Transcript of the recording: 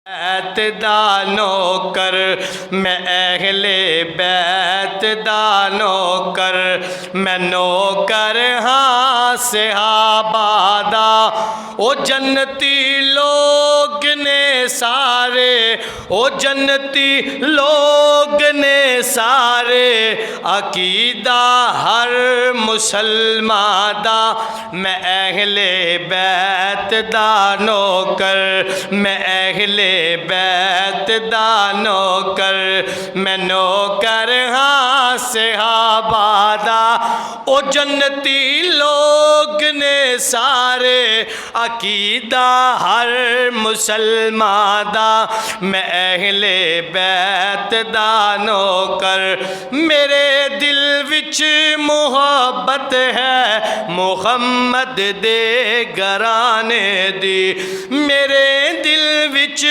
بیت دا نوکر میں اہل بیت دا نوکر میں نوکر ہاں صحابہ دا او جنتی لوگ نے سارے او جنتی لوگ نے سارے عقیدہ ہر مسلمان دا میں اہل بیت دا نوکر میں اہل بیت دا نوکر میں نوکر ہاں صحابہ دا او جنتی لوگ نے سارے عقیدہ ہر مسلمان دا میں اہل بیت دا نوکر میرے دل وچ محبت ہے محمد دے گھرانے دی میرے دل وچ